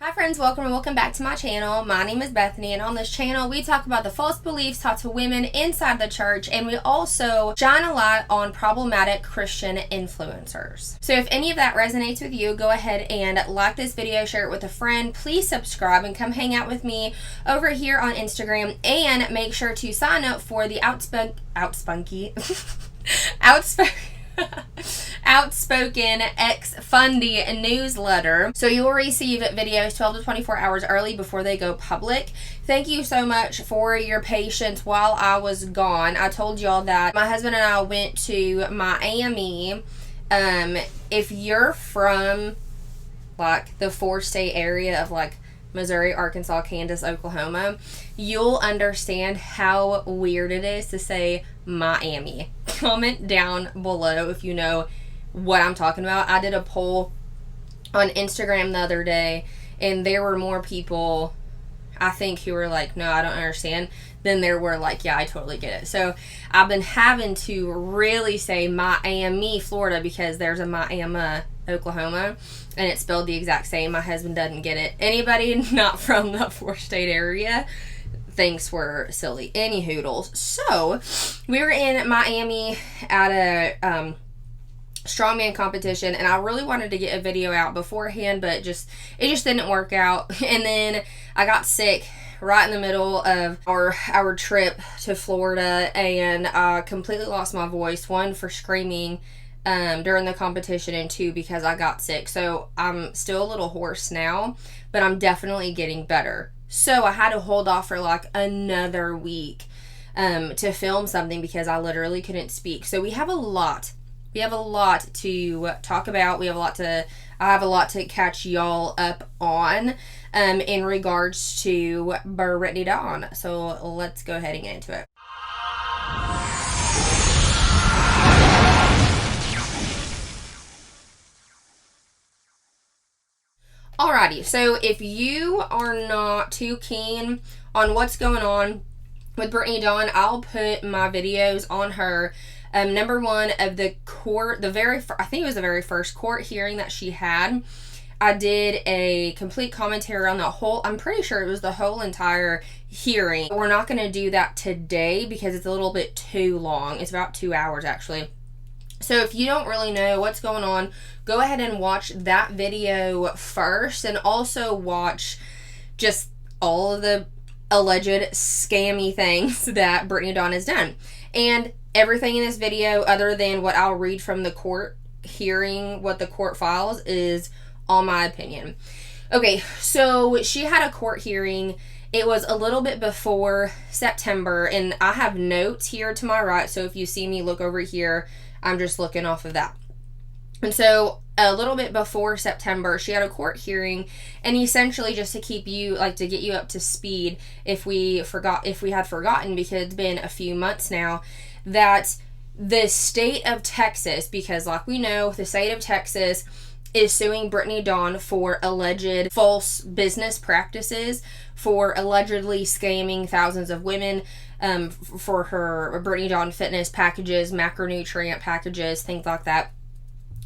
Hi friends, welcome back to my channel. My name is Bethany, and on this channel we talk about the false beliefs taught to women inside the church, and we also shine a light on problematic Christian influencers. So if any of that resonates with you, go ahead and like this video, share it with a friend, please subscribe and come hang out with me over here on Instagram, and make sure to sign up for the Outspoken X Fundy newsletter, so you'll receive videos 12 to 24 hours early before they go public. Thank you so much for your patience while I was gone. I told y'all that my husband and I went to Miami. If you're from like the 4-state area of like Missouri, Arkansas, Kansas, Oklahoma, you'll understand how weird it is to say Miami. Comment down below if you know what I'm talking about. I did a poll on Instagram the other day, and there were more people, I think, who were like, no, I don't understand, than there were like, yeah, I totally get it. So I've been having to really say Miami, Florida, because there's a Miami, Oklahoma, and it's spelled the exact same. My husband doesn't get it. Anybody not from the 4-state area thinks we're silly. Any hoodles. So we were in Miami at a strongman competition, and I really wanted to get a video out beforehand, but it just didn't work out. And then I got sick right in the middle of our trip to Florida, and I completely lost my voice, one for screaming during the competition, and two because I got sick. So I'm still a little hoarse now, but I'm definitely getting better. So I had to hold off for like another week to film something because I literally couldn't speak. So we have a lot to talk about. I have a lot to catch y'all up on in regards to Brittanydawn. So let's go ahead and get into it. Alrighty, so if you are not too keen on what's going on with Brittanydawn, I'll put my videos on her. Number one of the court, I think it was the very first court hearing that she had. I did a complete commentary on the whole, I'm pretty sure it was the whole entire hearing. We're not going to do that today because it's a little bit too long. It's about 2 hours actually. So if you don't really know what's going on, go ahead and watch that video first, and also watch just all of the alleged scammy things that Brittanydawn has done. And everything in this video, other than what I'll read from the court hearing, what the court files, is all my opinion. Okay, so she had a court hearing. It was a little bit before September, and I have notes here to my right, so if you see me look over here, I'm just looking off of that. And so a little bit before September, she had a court hearing, and essentially just to keep you, like, to get you up to speed, if we had forgotten, because it's been a few months now, that the state of Texas, because like we know, the state of Texas is suing Brittanydawn for alleged false business practices, for allegedly scamming thousands of women for her Brittanydawn fitness packages, macronutrient packages, things like that.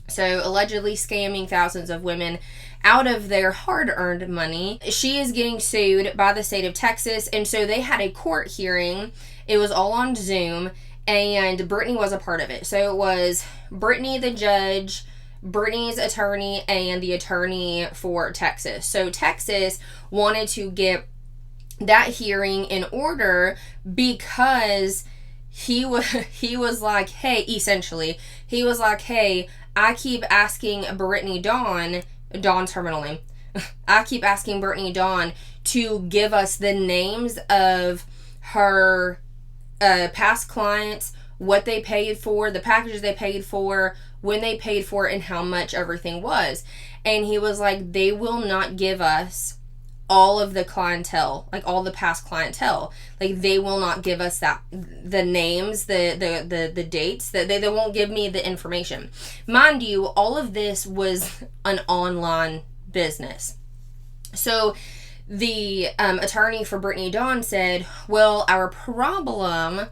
So allegedly scamming thousands of women out of their hard-earned money. She is getting sued by the state of Texas, and so they had a court hearing. It was all on Zoom, and Brittany was a part of it. So it was Brittany the judge, Brittany's attorney, and the attorney for Texas. So Texas wanted to get that hearing in order because he was like, hey, essentially, he was like, hey, I keep asking Brittanydawn, Dawn's her middle name, I keep asking Brittanydawn to give us the names of her past clients, what they paid for, the packages they paid for, when they paid for it, and how much everything was. And he was like, they will not give us all of the clientele, like all the past clientele. Like, they will not give us that, the names, the dates, that they won't give me the information. Mind you, all of this was an online business. So the attorney for Brittanydawn said, well, our problem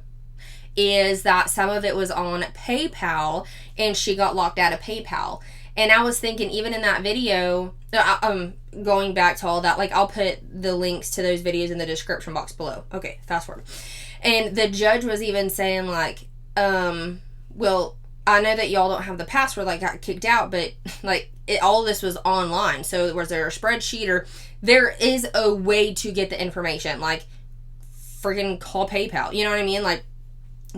is that some of it was on PayPal, and she got locked out of PayPal. And I was thinking, even in that video, going back to all that, like, I'll put the links to those videos in the description box below. Okay, fast forward. And the judge was even saying, like, well, I know that y'all don't have the password, like, got kicked out, but, like, all of this was online. So was there a spreadsheet, or there is a way to get the information, like, freaking call PayPal, you know what I mean? Like,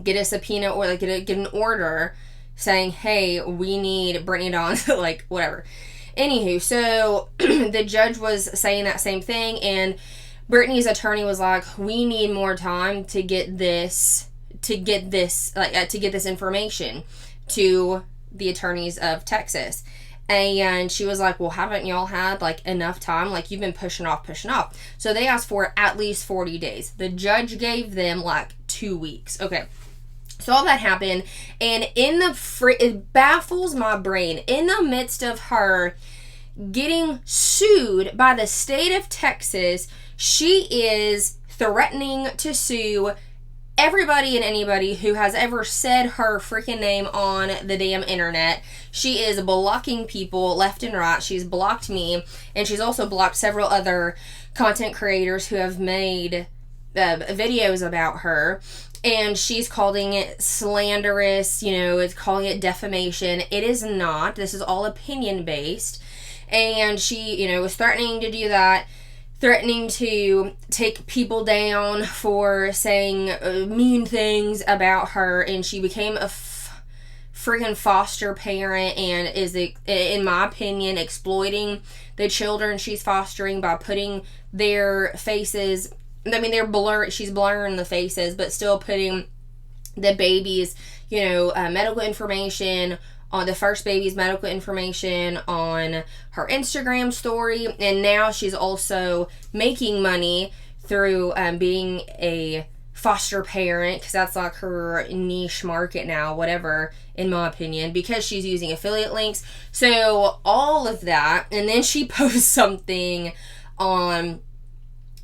get a subpoena, or like get an order saying, hey, we need Brittanydawn, like, whatever. Anywho, so the judge was saying that same thing, and Brittany's attorney was like, we need more time to get this information to the attorneys of Texas. And she was like, well, haven't y'all had, like, enough time? Like, you've been pushing off. So they asked for at least 40 days. The judge gave them, like, 2 weeks. Okay. So all that happened. And it baffles my brain. In the midst of her getting sued by the state of Texas, she is threatening to sue everybody and anybody who has ever said her freaking name on the damn internet. She is blocking people left and right. She's blocked me, and she's also blocked several other content creators who have made videos about her, and she's calling it slanderous, it's calling it defamation. It is not. This is all opinion based, and she, was threatening to do that, threatening to take people down for saying mean things about her, and she became a freaking foster parent and is, in my opinion, exploiting the children she's fostering by putting their faces, they're blurred, she's blurring the faces, but still putting the baby's, medical information on the first baby's medical information on her Instagram story. And now she's also making money through being a foster parent, because that's like her niche market now, whatever, in my opinion, because she's using affiliate links. So all of that, and then she posts something on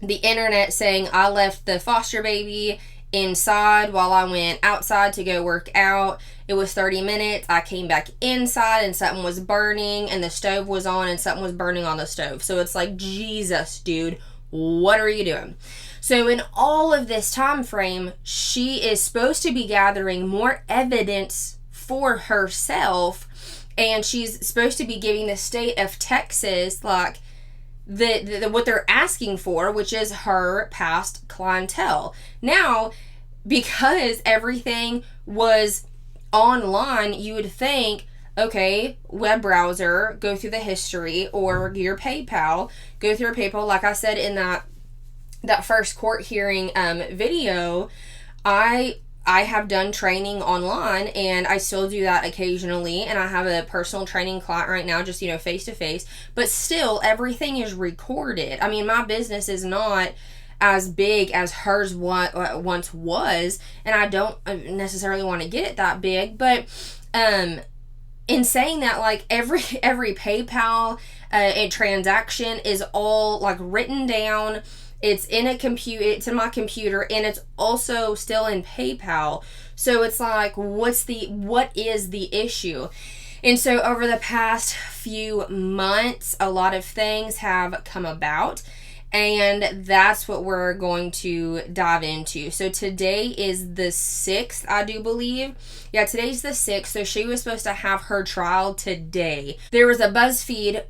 the internet saying, I left the foster baby inside while I went outside to go work out. It was 30 minutes. I came back inside and something was burning, and the stove was on and something was burning on the stove. So it's like, Jesus, dude, what are you doing? So in all of this time frame, she is supposed to be gathering more evidence for herself, and she's supposed to be giving the state of Texas, like, the what they're asking for, which is her past clientele. Now, because everything was online, you would think, okay, web browser, go through the history, or your PayPal, go through your PayPal. Like I said in that first court hearing video, I have done training online, and I still do that occasionally, and I have a personal training client right now, just, face to face, but still everything is recorded. I mean, my business is not as big as hers once was, and I don't necessarily want to get it that big, but in saying that, like, every PayPal transaction is all, like, written down. It's in it's in my computer, and it's also still in PayPal. So it's like, what is the issue? And so over the past few months, a lot of things have come about, and that's what we're going to dive into. So today is the 6th, I do believe. Yeah, today's the 6th. So she was supposed to have her trial today. There was a BuzzFeed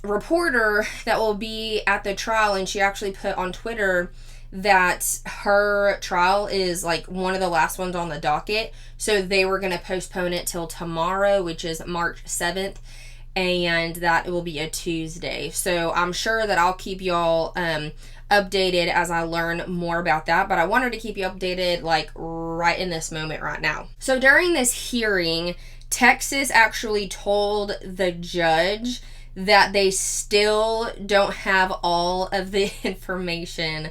reporter that will be at the trial, and she actually put on Twitter that her trial is like one of the last ones on the docket, so they were going to postpone it till tomorrow, which is March 7th, and that it will be a Tuesday. So I'm sure that I'll keep y'all updated as I learn more about that, but I wanted to keep you updated, like, right in this moment right now. So during this hearing, Texas actually told the judge that they still don't have all of the information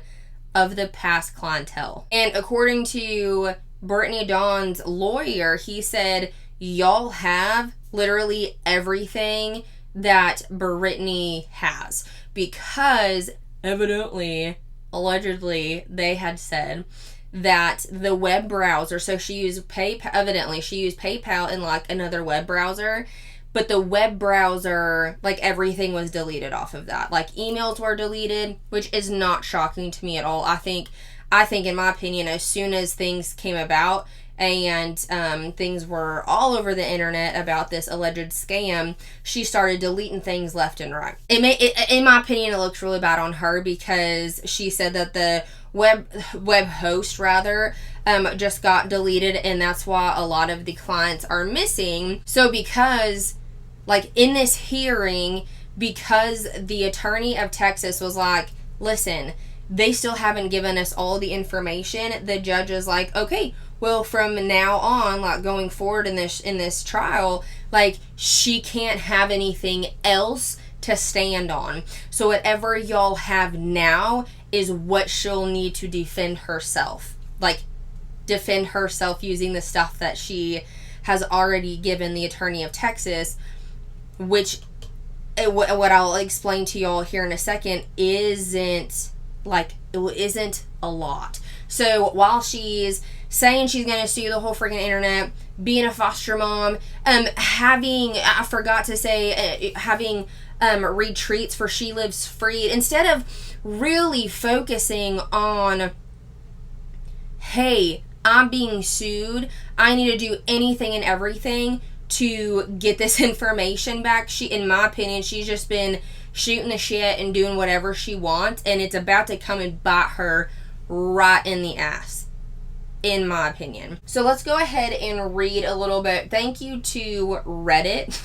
of the past clientele. And according to Brittanydawn's lawyer, he said, y'all have literally everything that Brittany has, because evidently, allegedly, they had said that the web browser, so she used PayPal, evidently she used PayPal in, like, another web browser, but the web browser, like, everything was deleted off of that. Like, emails were deleted, which is not shocking to me at all. I think in my opinion, as soon as things came about and things were all over the internet about this alleged scam, she started deleting things left and right. In my opinion, it looks really bad on her, because she said that the web host rather just got deleted, and that's why a lot of the clients are missing. So because, like, in this hearing, because the attorney of Texas was like, listen, they still haven't given us all the information, the judge is like, okay, well, from now on, like, going forward in this trial, like, she can't have anything else to stand on. So whatever y'all have now is what she'll need to defend herself. Like, defend herself using the stuff that she has already given the attorney of Texas, which, what I'll explain to y'all here in a second, isn't a lot. So while she's saying she's going to sue the whole freaking internet, being a foster mom, having retreats for She Lives Free, instead of really focusing on, hey, I'm being sued, I need to do anything and everything to get this information back. In my opinion, she's just been shooting the shit and doing whatever she wants, and it's about to come and bite her right in the ass, in my opinion. So let's go ahead and read a little bit. Thank you to Reddit.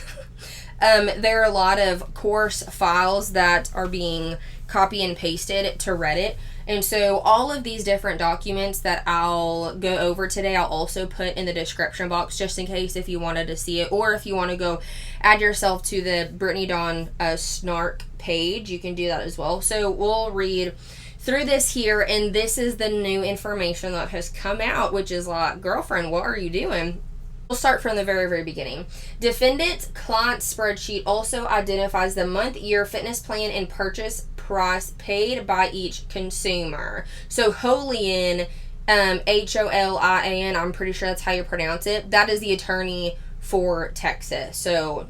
There are a lot of course files that are being copy and pasted to Reddit. And so all of these different documents that I'll go over today, I'll also put in the description box, just in case if you wanted to see it, or if you want to go add yourself to the Brittanydawn snark page, you can do that as well. So we'll read through this here, and this is the new information that has come out, which is like, girlfriend, what are you doing? We'll start from the very, very beginning. Defendant's client spreadsheet also identifies the month, year, fitness plan, and purchase price paid by each consumer. So Holian, Holian, I'm pretty sure that's how you pronounce it. That is the attorney for Texas. So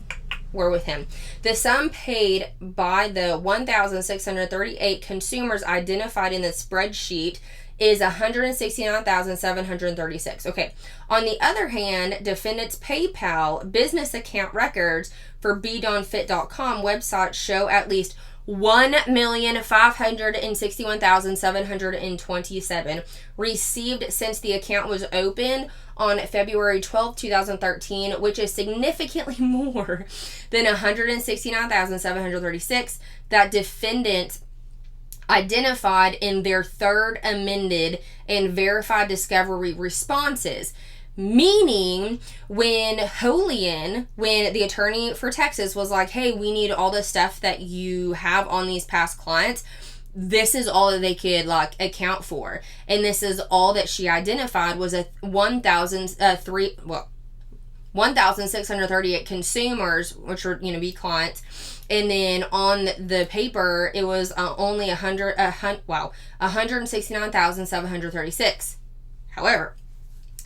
we're with him. The sum paid by the 1,638 consumers identified in the spreadsheet is $169,736. Okay. On the other hand, defendant's PayPal business account records for bdawnfit.com website show at least $1,561,727 received since the account was opened on February 12, 2013, which is significantly more than $169,736 that defendant identified in their third amended and verified discovery responses. Meaning, when the attorney for Texas was like, hey, we need all the stuff that you have on these past clients, this is all that they could, like, account for. And this is all that she identified was 1,638 consumers, which were, be clients. And then on the paper, it was only 169,736. However,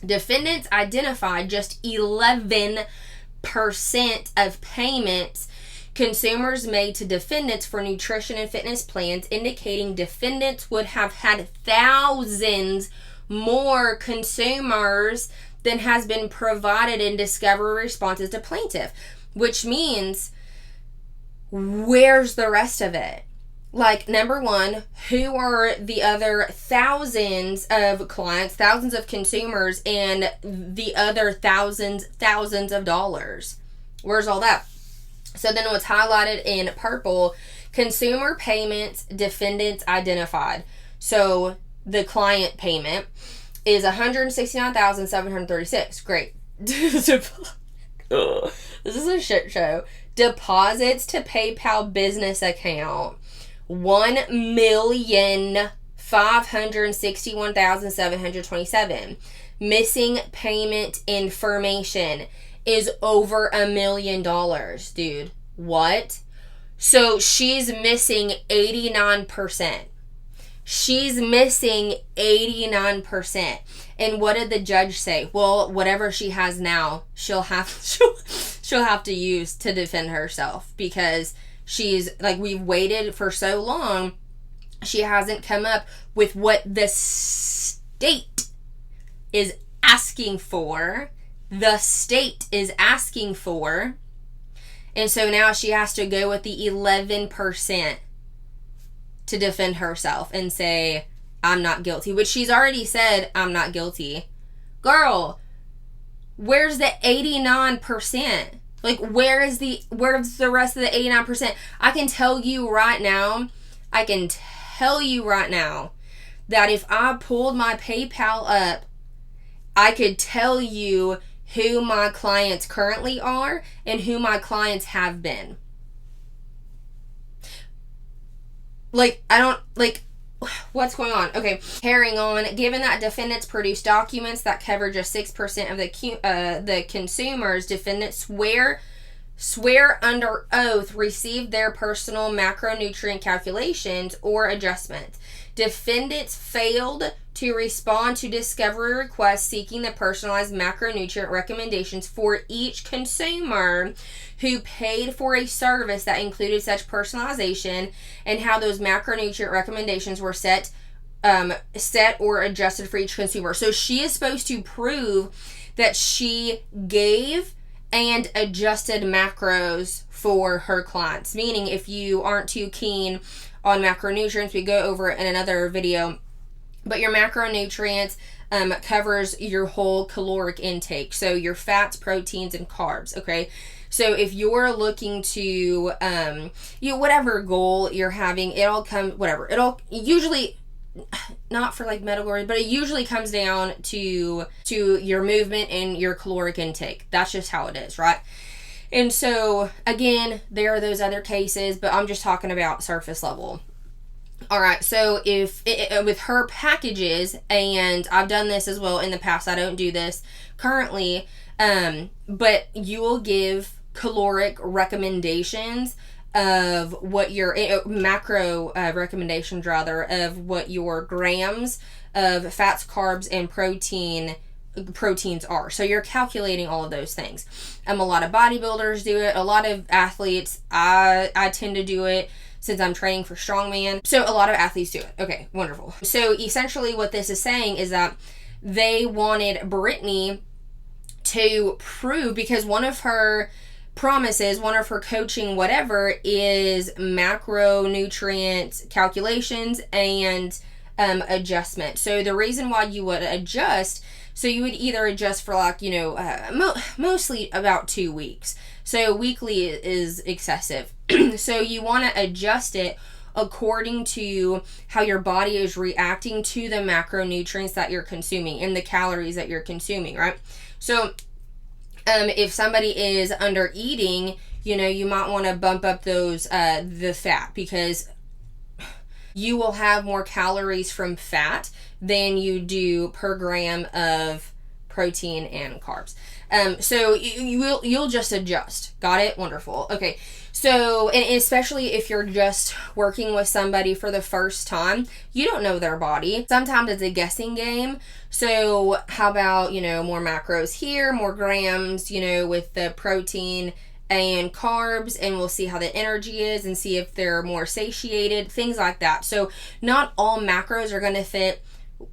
defendants identified just 11% of payments consumers made to defendants for nutrition and fitness plans, indicating defendants would have had thousands more consumers than has been provided in discovery responses to plaintiff. Which means, where's the rest of it? Like, number one, who are the other thousands of clients, thousands of consumers, and the other thousands of dollars? Where's all that? So then what's highlighted in purple, consumer payments, defendants identified. So the client payment is $169,736. Great. This is a shit show. Deposits to PayPal business account, $1,561,727. Missing payment information is over $1 million, dude. What? So she's missing 89%. She's missing 89%. And what did the judge say? Well, whatever she has now, she'll have to use to defend herself, because she's like, we've waited for so long. She hasn't come up with what the state is asking for. The state is asking for. And so now she has to go with the 11% to defend herself and say, I'm not guilty, which she's already said, I'm not guilty. Girl, where's the 89%? Like, where's the rest of the 89%? I can tell you right now that if I pulled my PayPal up, I could tell you who my clients currently are and who my clients have been. Like, I don't, like, what's going on? Okay, carrying on. Given that defendants produce documents that cover just 6% of the consumers, defendants swear under oath received their personal macronutrient calculations or adjustments. Defendants failed to respond to discovery requests seeking the personalized macronutrient recommendations for each consumer who paid for a service that included such personalization, and how those macronutrient recommendations were set or adjusted for each consumer. So she is supposed to prove that she gave and adjusted macros for her clients. Meaning, if you aren't too keen on macronutrients, we go over it in another video, but your macronutrients covers your whole caloric intake. So your fats, proteins, and carbs, okay? So if you're looking to, whatever goal you're having, it'll usually, not for like medical reasons, but it usually comes down to your movement and your caloric intake. That's just how it is, right? And so, again, there are those other cases, but I'm just talking about surface level. All right, so if with her packages, and I've done this as well in the past, I don't do this currently, but you will give caloric recommendations of what your macro recommendations rather of what your grams of fats, carbs, and proteins are. So you're calculating all of those things. A lot of bodybuilders do it. A lot of athletes, I tend to do it since I'm training for strongman. So a lot of athletes do it. Okay, wonderful. So essentially what this is saying is that they wanted Brittany to prove, because one of her promises, one of her coaching whatever, is macronutrient calculations and adjustment. So the reason why you would adjust, so you would either adjust for like, mostly about 2 weeks. So weekly is excessive. So you want to adjust it according to how your body is reacting to the macronutrients that you're consuming and the calories that you're consuming, right? So if somebody is under eating, you might want to bump up those the fat, because you will have more calories from fat than you do per gram of protein and carbs. So you'll just adjust. Got it? Wonderful. Okay. So, and especially if you're just working with somebody for the first time, you don't know their body. Sometimes it's a guessing game. So how about, more macros here, more grams, with the protein and carbs, and we'll see how the energy is and see if they're more satiated, things like that. So not all macros are going to fit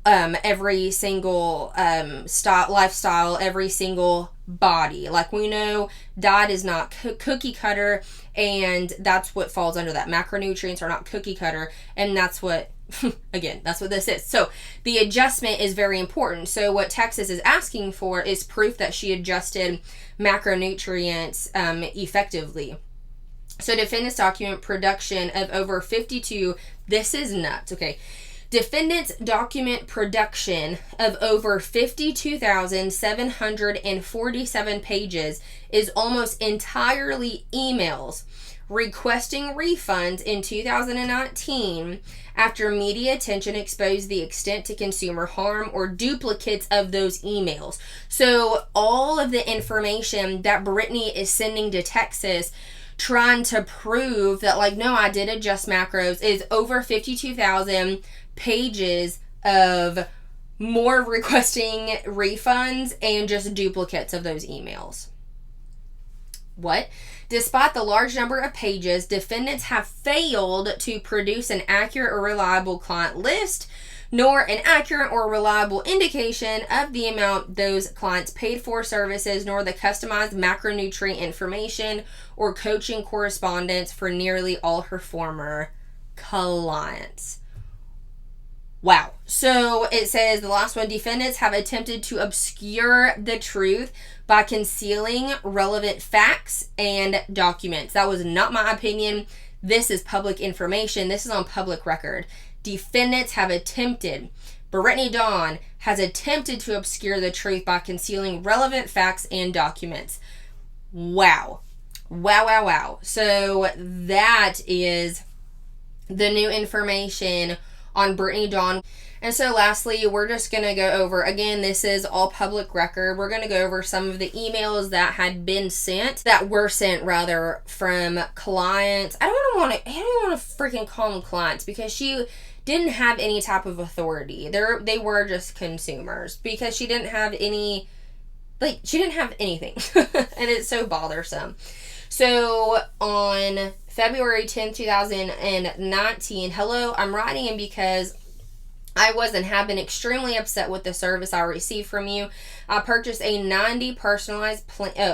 every single lifestyle, every single body. Like, we know diet is not cookie cutter, and that's what falls under that. Macronutrients are not cookie cutter, and that's what again, that's what this is. So the adjustment is very important. So what Texas is asking for is proof that she adjusted macronutrients effectively. So defendants document production of over 52, this is nuts, okay. Defendants document production of over 52,747 pages is almost entirely emails requesting refunds in 2019 after media attention exposed the extent to consumer harm or duplicates of those emails. So all of the information that Brittany is sending to Texas trying to prove that, like, no, I did adjust macros, is over 52,000 pages of more requesting refunds and just duplicates of those emails. What? Despite the large number of pages, defendants have failed to produce an accurate or reliable client list, nor an accurate or reliable indication of the amount those clients paid for services, nor the customized macronutrient information or coaching correspondence for nearly all her former clients. Wow. So it says, the last one, defendants have attempted to obscure the truth by concealing relevant facts and documents. That was not my opinion. This is public information. This is on public record. Defendants have attempted, Brittanydawn has attempted to obscure the truth by concealing relevant facts and documents. Wow. Wow, wow, wow. So that is the new information on Brittanydawn. And so lastly, we're just going to go over, again, this is all public record. We're going to go over some of the emails that were sent from clients. I don't want to freaking call them clients, because she didn't have any type of authority. They were just consumers, because she didn't have anything. And it's so bothersome. So on February 10th, 2019, hello, I'm writing in because I was and have been extremely upset with the service I received from you. I purchased a 90 day personalized plan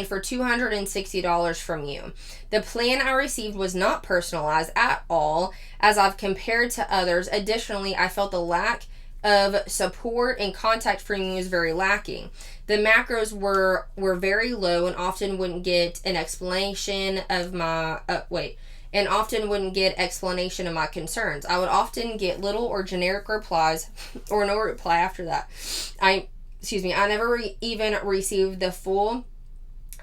for $260 from you. The plan I received was not personalized at all, as I've compared to others. Additionally, I felt the lack of support and contact from you was very lacking. The macros were very low and often wouldn't get an explanation of my concerns. I would often get little or generic replies or no reply after that. I never even received the full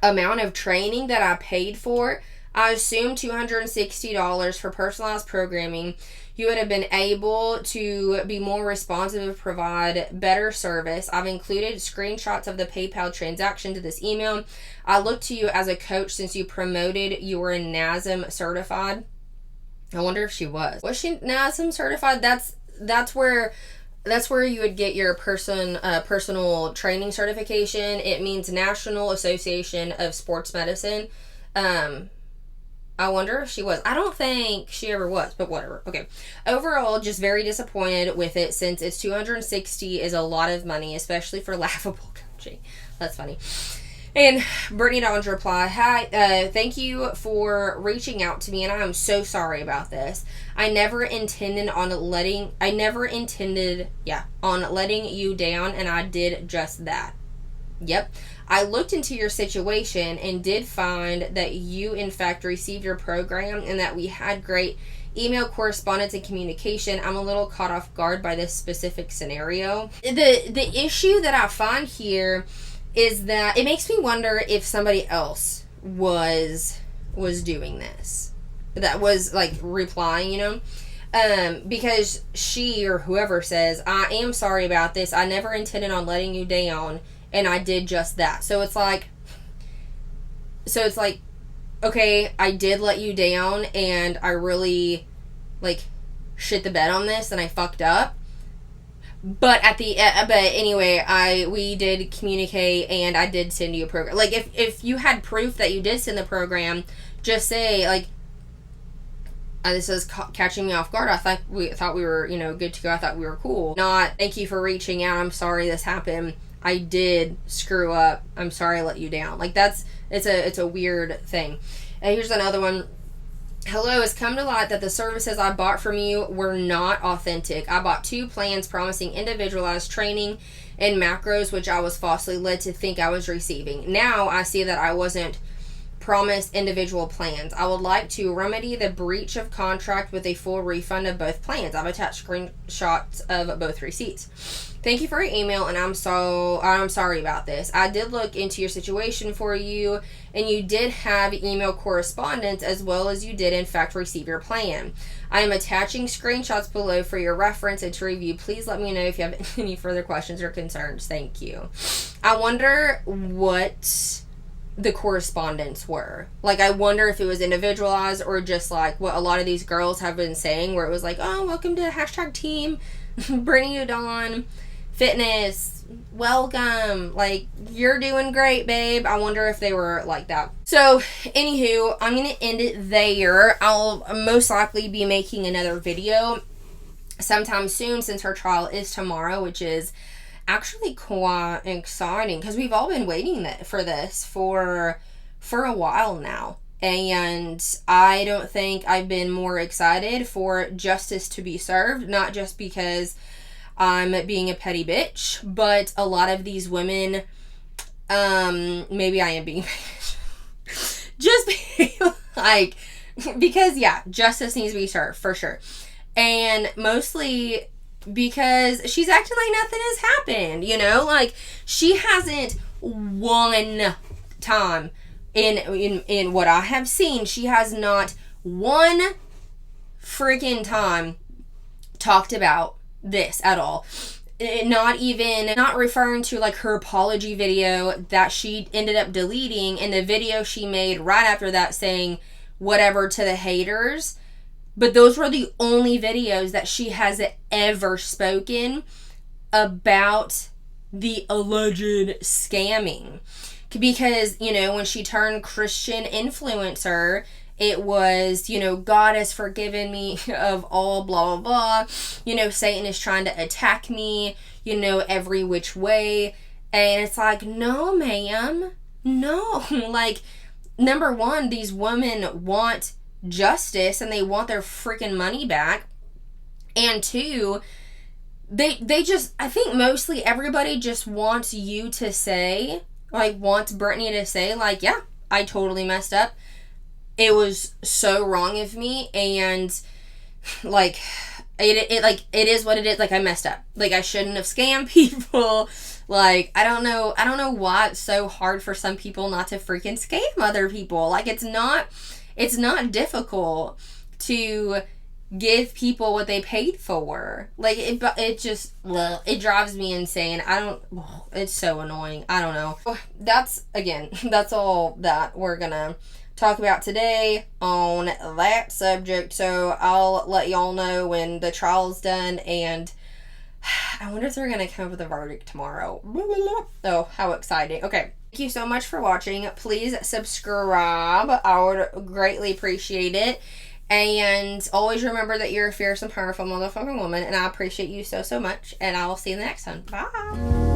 amount of training that I paid for. I assumed $260 for personalized programming. You would have been able to be more responsive and provide better service. I've included screenshots of the PayPal transaction to this email. I look to you as a coach since you promoted you were NASM certified. I wonder if she was. Was she NASM certified? That's where you would get your personal training certification. It means National Association of Sports Medicine. I wonder if she was. I don't think she ever was, but whatever. Okay. Overall, just very disappointed with it, since it's $260 is a lot of money, especially for laughable coaching. That's funny. And Brittanydawn's reply, hi, thank you for reaching out to me, and I am so sorry about this. I never intended on letting you down, and I did just that. Yep. I looked into your situation and did find that you, in fact, received your program and that we had great email correspondence and communication. I'm a little caught off guard by this specific scenario. The issue that I find here is that it makes me wonder if somebody else was doing this. That was, like, replying, you know? Because she or whoever says, I am sorry about this. I never intended on letting you down, and I did just that. So it's like, okay, I did let you down, and I really, like, shit the bed on this, and I fucked up. But anyway, we did communicate, and I did send you a program. Like, if you had proof that you did send the program, just say, like, this is catching me off guard. I thought we were, good to go. I thought we were cool. Not, thank you for reaching out. I'm sorry this happened. I did screw up. I'm sorry I let you down. Like, it's a weird thing. And here's another one. Hello, it's come to light that the services I bought from you were not authentic. I bought 2 plans promising individualized training and macros, which I was falsely led to think I was receiving. Now I see that I wasn't promised individual plans. I would like to remedy the breach of contract with a full refund of both plans. I've attached screenshots of both receipts. Thank you for your email, and I'm sorry about this. I did look into your situation for you, and you did have email correspondence as well as you did in fact receive your plan. I am attaching screenshots below for your reference and to review. Please let me know if you have any further questions or concerns. Thank you. I wonder what the correspondence were. Like, I wonder if it was individualized or just like what a lot of these girls have been saying, where it was like, oh, welcome to hashtag team Brittanydawn fitness, welcome, like, you're doing great, babe. I wonder if they were like that. So anywho, I'm gonna end it there. I'll most likely be making another video sometime soon, since her trial is tomorrow, which is actually quite exciting, because we've all been waiting for this for a while now, and I don't think I've been more excited for justice to be served, not just because I'm being a petty bitch, but a lot of these women, maybe I am being just like, because yeah, justice needs to be served for sure, and mostly because she's acting like nothing has happened, you know? Like, she hasn't one time in what I have seen, she has not one freaking time talked about this at all. Not referring to like her apology video that she ended up deleting, and the video she made right after that saying whatever to the haters. But those were the only videos that she has ever spoken about the alleged scamming. Because, you know, when she turned Christian influencer, it was, you know, God has forgiven me of all blah, blah, blah. You know, Satan is trying to attack me, you know, every which way. And it's like, no, ma'am. No. Like, number one, these women want justice and they want their freaking money back, and two, they just, I think mostly everybody just wants you to say, like, wants Brittany to say, like, yeah, I totally messed up, it was so wrong of me, and like it is what it is, like, I messed up, like, I shouldn't have scammed people. Like, I don't know why it's so hard for some people not to freaking scam other people. Like, it's not difficult to give people what they paid for. Like, it just, it drives me insane. It's so annoying. I don't know. That's all that we're gonna talk about today on that subject. So I'll let y'all know when the trial's done, and I wonder if they're gonna come up with a verdict tomorrow. Oh, how exciting. Okay. Thank you so much for watching. Please subscribe. I would greatly appreciate it. And always remember that you're a fierce and powerful motherfucking woman. And I appreciate you so, so much. And I will see you in the next one. Bye.